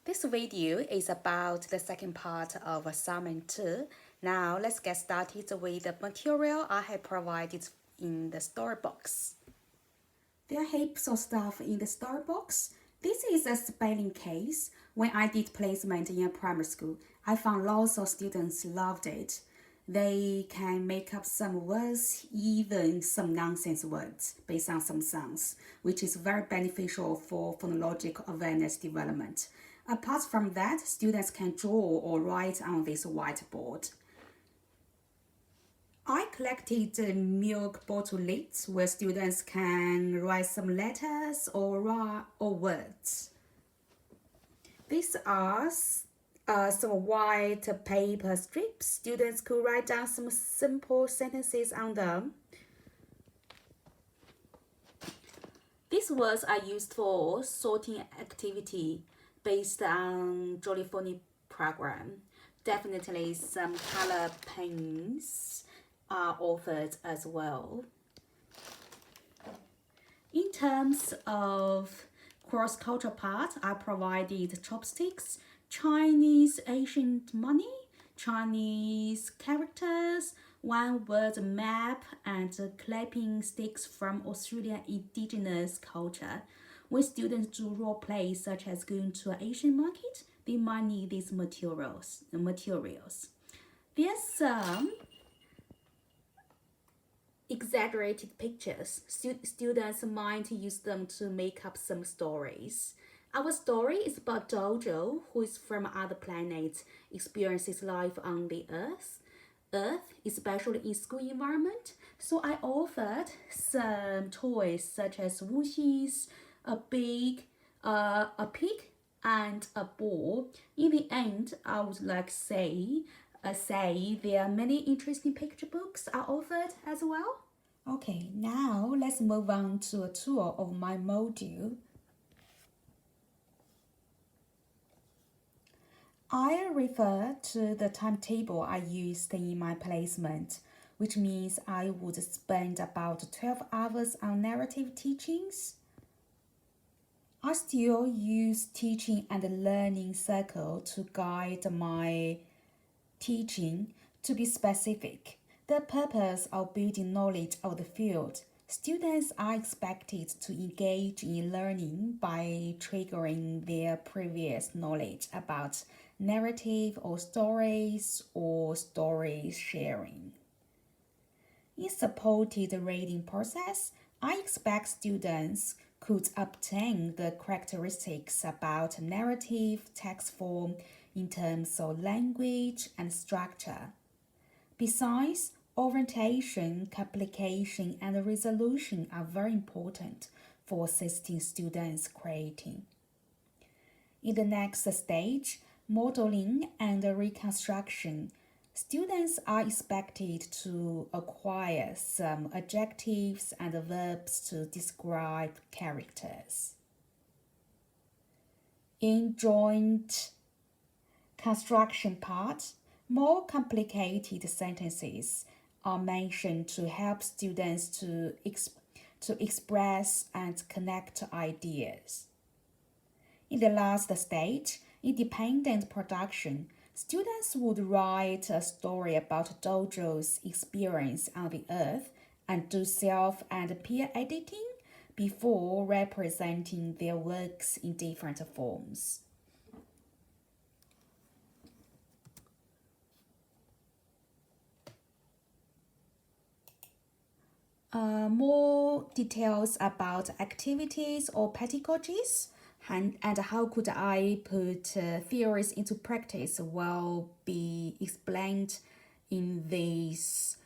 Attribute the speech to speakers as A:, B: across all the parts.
A: This video is about the second part of assignment 2. Now let's get started with the material I have provided in the storybox. There are heaps of stuff in the storybox. This is a spelling case. When I did placement in a primary school, I found lots of students loved it. They can make up some words, even some nonsense words, based on some sounds, which is very beneficial for phonological awareness development. Apart from that, students can draw or write on this whiteboard. I collected milk bottle lids where students can write some letters or words. These are some white paper strips. Students could write down some simple sentences on them. These words are used for sorting activity based on Jolly program. Definitely some color pens are offered as well. In terms of cross-cultural part, I provided chopsticks, Chinese ancient money, Chinese characters, one-word map, and clapping sticks from Australian indigenous culture. When students do role play such as going to an Asian market, they might need these materials. There's some exaggerated pictures. Students might use them to make up some stories. Our story is about Dojo, who is from other planets, experiences life on the Earth, especially in school environment. So I offered some toys such as whooshes, a pig, and a ball. In the end, I would like say there are many interesting picture books are offered as well. Okay, now let's move on to a tour of my module. I refer to the timetable I used in my placement, which means I would spend about 12 hours on narrative teachings. I still use teaching and learning circle to guide my teaching. To be specific, the purpose of building knowledge of the field. Students are expected to engage in learning by triggering their previous knowledge about narrative or story sharing. In supported reading process, I expect students could obtain the characteristics about narrative text form in terms of language and structure. Besides, orientation, complication, and resolution are very important for assisting students creating. In the next stage, modeling and reconstruction, students are expected to acquire some adjectives and verbs to describe characters. In joint construction part, more complicated sentences are mentioned to help students to express and connect ideas. In the last stage, independent production, students would write a story about Dojo's experience on the Earth and do self and peer editing before representing their works in different forms. More details about activities or pedagogies and how could I put theories into practice will be explained in this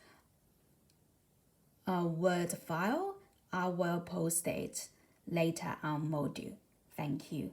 A: Word file. I will post it later on module. Thank you.